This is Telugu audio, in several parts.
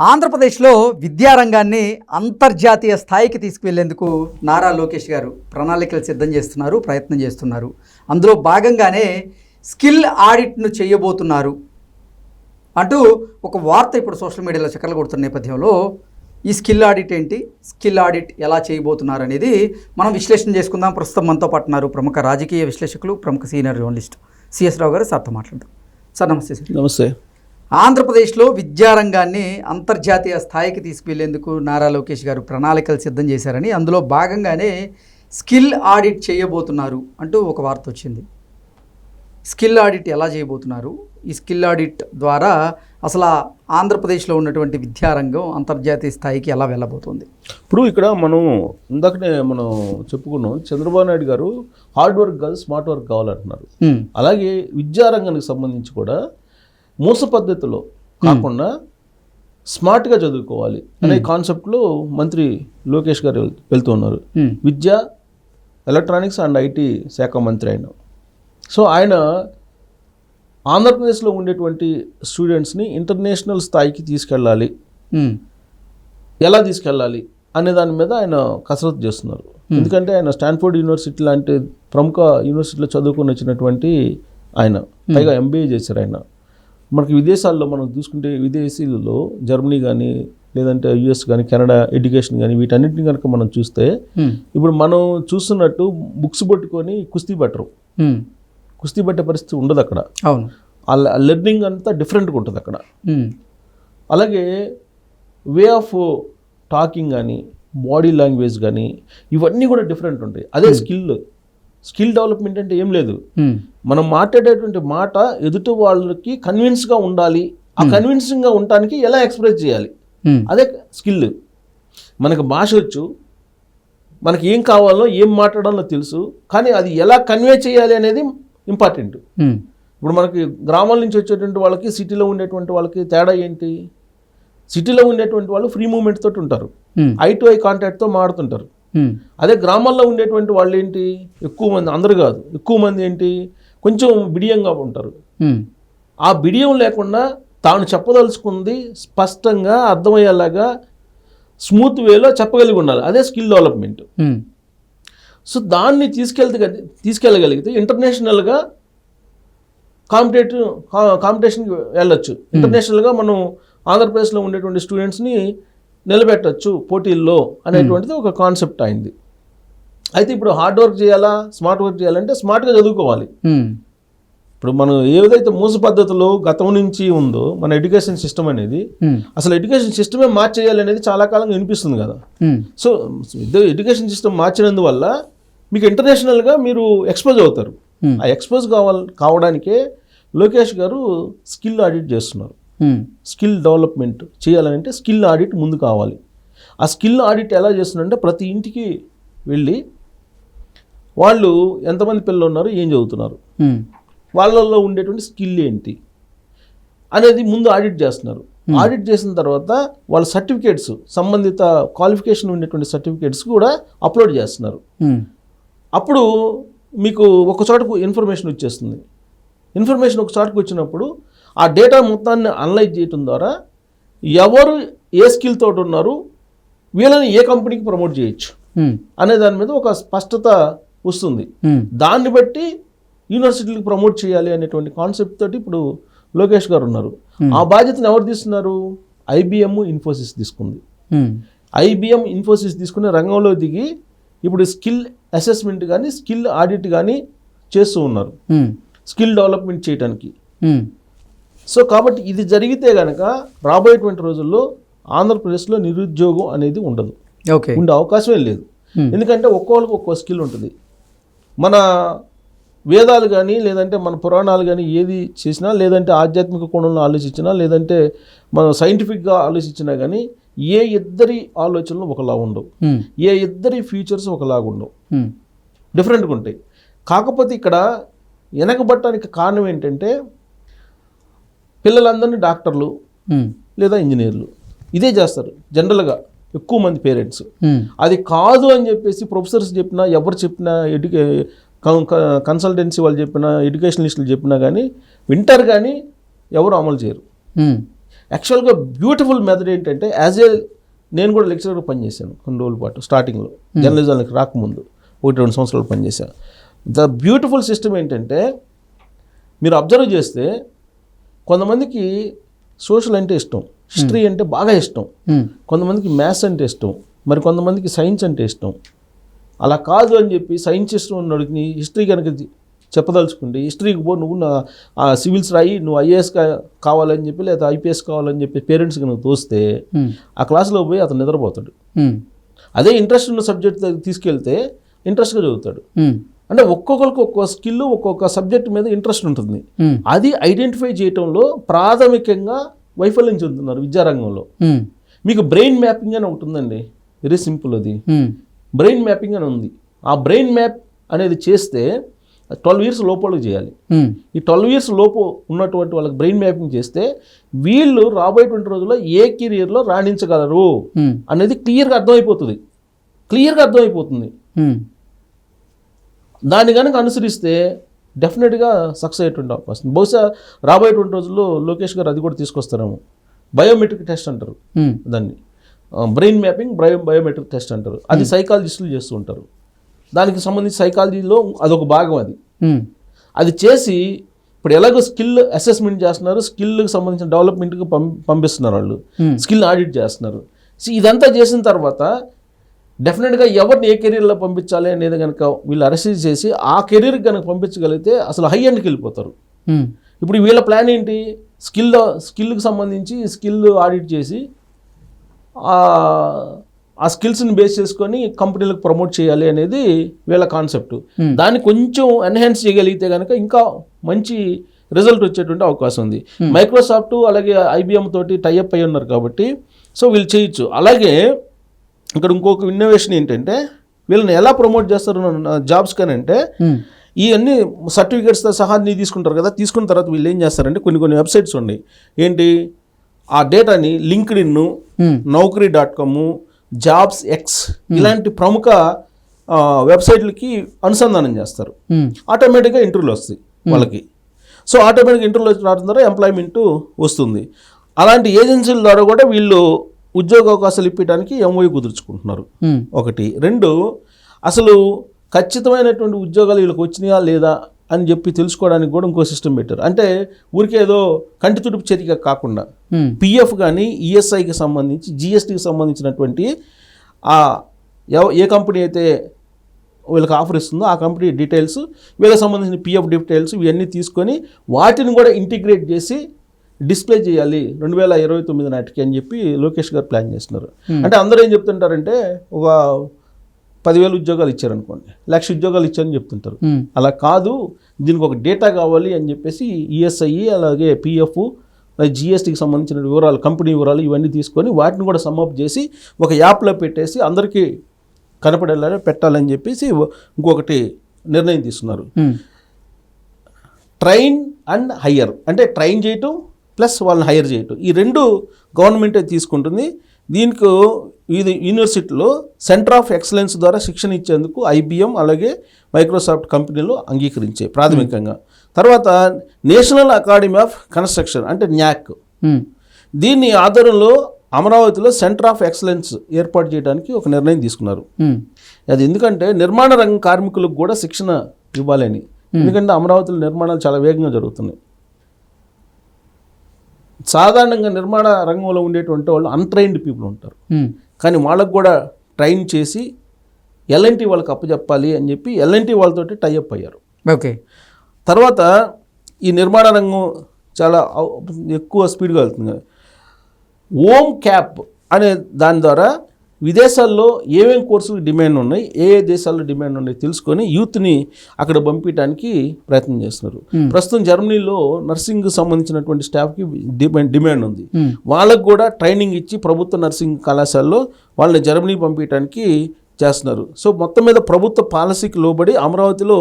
ఆంధ్రప్రదేశ్లో విద్యారంగాన్ని అంతర్జాతీయ స్థాయికి తీసుకువెళ్లేందుకు నారా లోకేష్ గారు ప్రణాళికలు సిద్ధం చేస్తున్నారు, ప్రయత్నం చేస్తున్నారు. అందులో భాగంగానే స్కిల్ ఆడిట్ను చేయబోతున్నారు అంటూ ఒక వార్త ఇప్పుడు సోషల్ మీడియాలో చక్కర్లు కొడుతున్న నేపథ్యంలో ఈ స్కిల్ ఆడిట్ ఏంటి, స్కిల్ ఆడిట్ ఎలా చేయబోతున్నారు అనేది మనం విశ్లేషణ చేసుకుందాం. ప్రస్తుతం మనతో పాటున్నారు ప్రముఖ రాజకీయ విశ్లేషకులు, ప్రముఖ సీనియర్ జర్నలిస్ట్ సిఎస్ రావు గారు. సార్తో మాట్లాడదాం. సార్ నమస్తే. సార్ నమస్తే. ఆంధ్రప్రదేశ్లో విద్యారంగాన్ని అంతర్జాతీయ స్థాయికి తీసుకువెళ్లేందుకు నారా లోకేష్ గారు ప్రణాళికలు సిద్ధం చేశారని, అందులో భాగంగానే స్కిల్ ఆడిట్ చేయబోతున్నారు అంటూ ఒక వార్త వచ్చింది. స్కిల్ ఆడిట్ ఎలా చేయబోతున్నారు, ఈ స్కిల్ ఆడిట్ ద్వారా అసలు ఆంధ్రప్రదేశ్లో ఉన్నటువంటి విద్యారంగం అంతర్జాతీయ స్థాయికి ఎలా వెళ్ళబోతుంది? ఇప్పుడు ఇక్కడ ఇందాకనే మనం చెప్పుకున్నాం, చంద్రబాబు నాయుడు గారు హార్డ్ వర్క్ కాదు స్మార్ట్ వర్క్ కావాలంటున్నారు. అలాగే విద్యారంగానికి సంబంధించి కూడా మూస పద్ధతిలో కాకుండా స్మార్ట్గా చదువుకోవాలి అనే కాన్సెప్ట్లో మంత్రి లోకేష్ గారు వెళ్తూ ఉన్నారు. విద్య, ఎలక్ట్రానిక్స్ అండ్ ఐటీ శాఖ మంత్రి ఆయన. సో ఆయన ఆంధ్రప్రదేశ్లో ఉండేటువంటి స్టూడెంట్స్ని ఇంటర్నేషనల్ స్థాయికి తీసుకెళ్ళాలి, ఎలా తీసుకెళ్ళాలి అనే దాని మీద ఆయన కసరత్తు చేస్తున్నారు. ఎందుకంటే ఆయన స్టాన్ఫోర్డ్ యూనివర్సిటీ లాంటి ప్రముఖ యూనివర్సిటీలో చదువుకుని వచ్చినటువంటి ఆయన, పైగా ఎంబీఏ చేశారు ఆయన. మనకి విదేశాల్లో మనం చూసుకుంటే విదేశీలలో జర్మనీ కానీ లేదంటే యుఎస్ కానీ కెనడా ఎడ్యుకేషన్ కానీ వీటన్నిటిని కనుక మనం చూస్తే ఇప్పుడు మనం చూస్తున్నట్టు బుక్స్ పట్టుకొని కుస్తీ పట్టరు, కుస్తీ పట్టే పరిస్థితి ఉండదు అక్కడ. అవును, ఆ లెర్నింగ్ అంతా డిఫరెంట్గా ఉంటుంది అక్కడ. అలాగే వే ఆఫ్ టాకింగ్ కానీ బాడీ లాంగ్వేజ్ కానీ ఇవన్నీ కూడా డిఫరెంట్ ఉంటాయి. అదే స్కిల్ డెవలప్మెంట్ అంటే ఏం లేదు, మనం మాట్లాడేటువంటి మాట ఎదుటి వాళ్ళకి కన్విన్స్గా ఉండాలి, ఆ కన్విన్సింగ్గా ఉండటానికి ఎలా ఎక్స్ప్రెస్ చేయాలి, అదే స్కిల్. మనకు భాష వచ్చు, మనకి ఏం కావాలో ఏం మాట్లాడాలో తెలుసు, కానీ అది ఎలా కన్వే చేయాలి అనేది ఇంపార్టెంట్. ఇప్పుడు మనకి గ్రామాల నుంచి వచ్చేటువంటి వాళ్ళకి సిటీలో ఉండేటువంటి వాళ్ళకి తేడా ఏంటి? సిటీలో ఉండేటువంటి వాళ్ళు ఫ్రీ మూవ్మెంట్ తోటి ఉంటారు, ఐ టు ఐ కాంటాక్ట్తో మాడుతుంటారు. అదే గ్రామాల్లో ఉండేటువంటి వాళ్ళు ఏంటి, ఎక్కువ మంది, అందరు కాదు ఎక్కువ మంది ఏంటి, కొంచెం బిడియంగా ఉంటారు. ఆ బిడియం లేకుండా తాను చెప్పదలుచుకుంది స్పష్టంగా అర్థమయ్యేలాగా స్మూత్ వేలో చెప్పగలిగి ఉండాలి, అదే స్కిల్ డెవలప్మెంట్. సో దాన్ని తీసుకెళ్ళగలిగితే ఇంటర్నేషనల్గా కాంపిటీషన్కి వెళ్ళొచ్చు. ఇంటర్నేషనల్గా మనం ఆంధ్రప్రదేశ్లో ఉండేటువంటి స్టూడెంట్స్ని నిలబెట్టచ్చు పోటీల్లో అనేటువంటిది ఒక కాన్సెప్ట్ అయింది. అయితే ఇప్పుడు హార్డ్ వర్క్ చేయాలా స్మార్ట్ వర్క్ చేయాలంటే స్మార్ట్గా చదువుకోవాలి. ఇప్పుడు మనం ఏదైతే మూస పద్ధతిలో గతం నుంచి ఉందో మన ఎడ్యుకేషన్ సిస్టమ్ అనేది, అసలు ఎడ్యుకేషన్ సిస్టమే మార్చేయాలి అనేది చాలా కాలంగా వినిపిస్తుంది కదా. సో ఎడ్యుకేషన్ సిస్టమ్ మార్చినందువల్ల మీకు ఇంటర్నేషనల్గా మీరు ఎక్స్పోజ్ అవుతారు. ఆ ఎక్స్పోజ్ కావడానికే లోకేష్ గారు స్కిల్ ఆడిట్ చేస్తున్నారు. స్కిల్ డెవలప్మెంట్ చేయాలంటే స్కిల్ ఆడిట్ ముందు కావాలి. ఆ స్కిల్ ఆడిట్ ఎలా చేస్తున్నారంటే ప్రతి ఇంటికి వెళ్ళి వాళ్ళు ఎంతమంది పిల్లలు ఉన్నారు, ఏం చదువుతున్నారు, వాళ్ళల్లో ఉండేటువంటి స్కిల్ ఏంటి అనేది ముందు ఆడిట్ చేస్తున్నారు. ఆడిట్ చేసిన తర్వాత వాళ్ళ సర్టిఫికేట్స్, సంబంధిత క్వాలిఫికేషన్ ఉండేటువంటి సర్టిఫికేట్స్ కూడా అప్లోడ్ చేస్తున్నారు. అప్పుడు మీకు ఒక చోటకు ఇన్ఫర్మేషన్ వచ్చేస్తుంది. ఇన్ఫర్మేషన్ ఒక చోటకు వచ్చినప్పుడు ఆ డేటా మొత్తాన్ని అనలైజ్ చేయడం ద్వారా ఎవరు ఏ స్కిల్ తోటి ఉన్నారు, వీళ్ళని ఏ కంపెనీకి ప్రమోట్ చేయొచ్చు అనే దాని మీద ఒక స్పష్టత వస్తుంది. దాన్ని బట్టి యూనివర్సిటీలకు ప్రమోట్ చేయాలి అనేటువంటి కాన్సెప్ట్ తోటి ఇప్పుడు లోకేష్ గారు ఉన్నారు. ఆ బాధ్యతను ఎవరు తీసుకున్నారు? ఐబిఎం, ఇన్ఫోసిస్ తీసుకుంది. ఐబిఎం, ఇన్ఫోసిస్ తీసుకుని రంగంలో దిగి ఇప్పుడు స్కిల్ అసెస్మెంట్ కానీ స్కిల్ ఆడిట్ కానీ చేస్తూ ఉన్నారు, స్కిల్ డెవలప్మెంట్ చేయడానికి. సో కాబట్టి ఇది జరిగితే కనుక రాబోయేటువంటి రోజుల్లో ఆంధ్రప్రదేశ్లో నిరుద్యోగం అనేది ఉండదు, ఉండే అవకాశమే లేదు. ఎందుకంటే ఒక్కోళ్ళకి ఒక్కో స్కిల్ ఉంటుంది. మన వేదాలు కానీ లేదంటే మన పురాణాలు కానీ ఏది చేసినా, లేదంటే ఆధ్యాత్మిక కోణంలో ఆలోచించినా, లేదంటే మనం సైంటిఫిక్గా ఆలోచించినా కానీ ఏ ఇద్దరి ఆలోచనలు ఒకలా ఉండవు, ఏ ఇద్దరి ఫ్యూచర్స్ ఒకలాగా ఉండవు, డిఫరెంట్గా ఉంటాయి. కాకపోతే ఇక్కడ వెనకబట్టడానికి కారణం ఏంటంటే పిల్లలందరినీ డాక్టర్లు లేదా ఇంజనీర్లు ఇదే చేస్తారు జనరల్గా ఎక్కువ మంది పేరెంట్స్. అది కాదు అని చెప్పేసి ప్రొఫెసర్స్ చెప్పినా, ఎవరు చెప్పినా, కన్సల్టెన్సీ వాళ్ళు చెప్పినా, ఎడ్యుకేషనలిస్టులు చెప్పినా కానీ వింటారు, కానీ ఎవరు అమలు చేయరు. యాక్చువల్గా బ్యూటిఫుల్ మెథడ్ ఏంటంటే నేను కూడా లెక్చరర్గా పనిచేశాను కొన్ని రోజుల పాటు స్టార్టింగ్లో జర్నలిజానికి రాకముందు 1-2 సంవత్సరాలు పనిచేశాను. ద బ్యూటిఫుల్ సిస్టమ్ ఏంటంటే మీరు అబ్జర్వ్ చేస్తే కొంతమందికి సోషల్ అంటే ఇష్టం, హిస్టరీ అంటే బాగా ఇష్టం, కొంతమందికి మ్యాథ్స్ అంటే ఇష్టం, మరి కొంతమందికి సైన్స్ అంటే ఇష్టం. అలా కాదు అని చెప్పి సైన్స్ ఇష్టం ఉన్నోడికి హిస్టరీ కనుక చెప్పదలుచుకుంటే హిస్టరీకి పో, నువ్వు ఆ సివిల్స్ రాయి, నువ్వు ఐఏఎస్ కావాలని చెప్పి లేదా ఐపీఎస్ కావాలని చెప్పి పేరెంట్స్ కనుక తోస్తే ఆ క్లాస్లో పోయి అతను నిద్రపోతాడు. అదే ఇంట్రెస్ట్ ఉన్న సబ్జెక్ట్ తీసుకెళ్తే ఇంట్రెస్ట్గా చదువుతాడు. అంటే ఒక్కొక్కరికి ఒక్కొక్క స్కిల్, ఒక్కొక్క సబ్జెక్ట్ మీద ఇంట్రెస్ట్ ఉంటుంది. అది ఐడెంటిఫై చేయటంలో ప్రాథమికంగా వైఫల్యం చెందుతున్నారు విద్యారంగంలో. మీకు బ్రెయిన్ మ్యాపింగ్ అని ఒకటి ఉందండి, వెరీ సింపుల్. అది బ్రెయిన్ మ్యాపింగ్ అని ఉంది. ఆ బ్రెయిన్ మ్యాప్ అనేది చేస్తే 12 years లోపలికి చేయాలి. ఈ 12 years లోపు ఉన్నటువంటి వాళ్ళకి బ్రెయిన్ మ్యాపింగ్ చేస్తే వీళ్ళు రాబోయేటువంటి రోజుల్లో ఏ కెరియర్లో రాణించగలరు అనేది క్లియర్గా అర్థమైపోతుంది. దాన్ని కనుక అనుసరిస్తే డెఫినెట్గా సక్సెస్ అయ్యేటువంటి అవకాశం. బహుశా రాబోయేటువంటి రోజుల్లో లోకేష్ గారు అది కూడా తీసుకొస్తారేమో. బయోమెట్రిక్ టెస్ట్ అంటారు దాన్ని, బ్రెయిన్ మ్యాపింగ్ బయోమెట్రిక్ టెస్ట్ అంటారు. అది సైకాలజిస్టులు చేస్తూ ఉంటారు. దానికి సంబంధించి సైకాలజీలో అదొక భాగం. అది చేసి ఇప్పుడు ఎలాగో స్కిల్ అసెస్మెంట్ చేస్తున్నారు, స్కిల్కి సంబంధించిన డెవలప్మెంట్కి పంపిస్తున్నారు, వాళ్ళు స్కిల్ ఆడిట్ చేస్తున్నారు. సో ఇదంతా చేసిన తర్వాత డెఫినెట్గా ఎవరిని ఏ కెరీర్లో పంపించాలి అనేది కనుక వీళ్ళు అరెస్ట్ చేసి ఆ కెరీర్కి కనుక పంపించగలిగితే అసలు హై ఎండ్కి వెళ్ళిపోతారు. ఇప్పుడు వీళ్ళ ప్లాన్ ఏంటి, స్కిల్కి సంబంధించి స్కిల్ ఆడిట్ చేసి ఆ స్కిల్స్ని బేస్ చేసుకొని కంపెనీలకు ప్రమోట్ చేయాలి అనేది వీళ్ళ కాన్సెప్ట్. దాన్ని కొంచెం ఎన్హాన్స్ చేయగలిగితే కనుక ఇంకా మంచి రిజల్ట్ వచ్చేటువంటి అవకాశం ఉంది. మైక్రోసాఫ్ట్ అలాగే ఐబిఎం తోటి టైఅప్ అయి ఉన్నారు కాబట్టి సో వీళ్ళు చేయొచ్చు. అలాగే ఇక్కడ ఇంకొక ఇన్నోవేషన్ ఏంటంటే వీళ్ళని ఎలా ప్రమోట్ చేస్తారు జాబ్స్ కానీ అంటే ఇవన్నీ సర్టిఫికేట్స్తో సహా అన్నీ తీసుకుంటారు కదా. తీసుకున్న తర్వాత వీళ్ళు ఏం చేస్తారంటే కొన్ని వెబ్సైట్స్ ఉన్నాయి. ఏంటి, ఆ డేటాని లింక్డ్ఇన్, Naukri.com, జాబ్స్ ఎక్స్ ఇలాంటి ప్రముఖ వెబ్సైట్లకి అనుసంధానం చేస్తారు. ఆటోమేటిక్గా ఇంటర్వ్యూలు వస్తాయి వాళ్ళకి. సో ఆటోమేటిక్గా ఇంటర్వ్యూలు రావడం ద్వారా ఎంప్లాయ్మెంట్ వస్తుంది. అలాంటి ఏజెన్సీల ద్వారా కూడా వీళ్ళు ఉద్యోగ అవకాశాలు ఇప్పడానికి ఎంఓయూ కుదుర్చుకుంటున్నారు. 1, 2 అసలు ఖచ్చితమైనటువంటి ఉద్యోగాలు వీళ్ళకి వచ్చినాయా లేదా అని చెప్పి తెలుసుకోవడానికి కూడా ఇంకో సిస్టమ్ పెట్టారు. అంటే ఊరికే ఏదో కంటి తుడుపు చర్య కాకుండా పిఎఫ్ కానీ ఈఎస్ఐకి సంబంధించి జిఎస్టీకి సంబంధించినటువంటి ఏ కంపెనీ అయితే వీళ్ళకి ఆఫర్ ఇస్తుందో ఆ కంపెనీ డీటెయిల్స్, వీళ్ళకి సంబంధించిన పిఎఫ్ డీటెయిల్స్ ఇవన్నీ తీసుకొని వాటిని కూడా ఇంటిగ్రేట్ చేసి డిస్ప్లే చేయాలి 2029 నాటికి అని చెప్పి లోకేష్ గారు ప్లాన్ చేస్తున్నారు. అంటే అందరూ ఏం చెప్తుంటారంటే ఒక 10,000 ఉద్యోగాలు ఇచ్చారనుకోండి, 1,00,000 ఉద్యోగాలు ఇచ్చారని చెప్తుంటారు. అలా కాదు, దీనికి ఒక డేటా కావాలి అని చెప్పేసి ఈఎస్ఐ అలాగే పిఎఫ్ జిఎస్టీకి సంబంధించిన వివరాలు, కంపెనీ వివరాలు ఇవన్నీ తీసుకొని వాటిని కూడా సమ్అప్ చేసి ఒక యాప్లో పెట్టేసి అందరికీ కనపడేలా పెట్టాలని చెప్పేసి ఇంకొకటి నిర్ణయం తీసుకున్నారు. ట్రైన్ అండ్ హైయర్, అంటే ట్రైన్ చేయటం ప్లస్ వాళ్ళని హైర్ చేయటం, ఈ 2 గవర్నమెంటే తీసుకుంటుంది. దీనికి ఇది యూనివర్సిటీలో సెంటర్ ఆఫ్ ఎక్సలెన్స్ ద్వారా శిక్షణ ఇచ్చేందుకు ఐబిఎం అలాగే మైక్రోసాఫ్ట్ కంపెనీలు అంగీకరించాయి ప్రాథమికంగా. తర్వాత నేషనల్ అకాడమీ ఆఫ్ కన్స్ట్రక్షన్ అంటే న్యాక్, దీన్ని ఆధ్వర్యంలో అమరావతిలో సెంటర్ ఆఫ్ ఎక్సలెన్స్ ఏర్పాటు చేయడానికి ఒక నిర్ణయం తీసుకున్నారు. అది ఎందుకంటే నిర్మాణ రంగ కార్మికులకు కూడా శిక్షణ ఇవ్వాలని. ఎందుకంటే అమరావతిలో నిర్మాణాలు చాలా వేగంగా జరుగుతున్నాయి. సాధారణంగా నిర్మాణ రంగంలో ఉండేటువంటి వాళ్ళు అన్ట్రైన్డ్ పీపుల్ ఉంటారు, కానీ వాళ్ళకు కూడా ట్రైన్ చేసి ఎల్ఎన్టీ వాళ్ళకి అప్పచెప్పాలి అని చెప్పి ఎల్ఎన్టీ వాళ్ళతోటి టైఅప్ అయ్యారు. ఓకే. తర్వాత ఈ నిర్మాణ రంగం చాలా ఎక్కువ స్పీడ్గా వెళ్తుంది. ఓమ్ క్యాప్ అనే దాని ద్వారా విదేశాల్లో ఏమేమి కోర్సులు డిమాండ్ ఉన్నాయి, ఏ దేశాల్లో డిమాండ్ ఉన్నాయి తెలుసుకొని యూత్ని అక్కడ పంపించడానికి ప్రయత్నం చేస్తున్నారు. ప్రస్తుతం జర్మనీలో నర్సింగ్ సంబంధించినటువంటి స్టాఫ్కి డిమాండ్ ఉంది. వాళ్ళకు కూడా ట్రైనింగ్ ఇచ్చి ప్రభుత్వ నర్సింగ్ కళాశాలలో వాళ్ళని జర్మనీ పంపించడానికి చేస్తున్నారు. సో మొత్తం మీద ప్రభుత్వ పాలసీకి లోబడి అమరావతిలో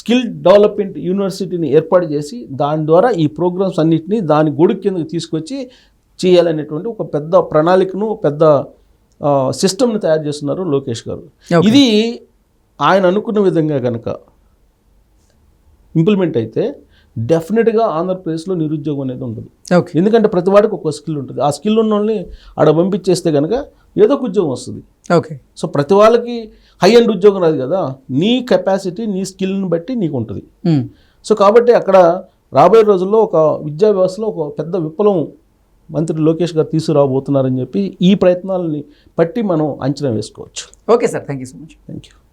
స్కిల్ డెవలప్మెంట్ యూనివర్సిటీని ఏర్పాటు చేసి దాని ద్వారా ఈ ప్రోగ్రామ్స్ అన్నింటినీ దాని గొడుగు కిందకి తీసుకొచ్చి చేయాలనేటువంటి ఒక పెద్ద ప్రణాళికను, పెద్ద సిస్టమ్ని తయారు చేస్తున్నారు లోకేష్ గారు. ఇది ఆయన అనుకున్న విధంగా కనుక ఇంప్లిమెంట్ అయితే డెఫినెట్గా ఆంధ్రప్రదేశ్లో నిరుద్యోగం అనేది ఉండదు. ఓకే. ఎందుకంటే ప్రతి వాడికి ఒక స్కిల్ ఉంటుంది. ఆ స్కిల్ ఉన్న వాళ్ళని ఆడ పంపించేస్తే కనుక ఏదో ఒక ఉద్యోగం వస్తుంది. ఓకే. సో ప్రతి వాళ్ళకి హై ఎండ్ ఉద్యోగం రాదు కదా, నీ కెపాసిటీ నీ స్కిల్ని బట్టి నీకు ఉంటుంది. సో కాబట్టి అక్కడ రాబోయే రోజుల్లో ఒక విద్యా వ్యవస్థలో ఒక పెద్ద విప్లవం మంత్రి లోకేష్ గారు తీసుకురాబోతున్నారని చెప్పి ఈ ప్రయత్నాలని బట్టి మనం అంచనా వేసుకోవచ్చు. Okay sir, thank you so much. Thank you.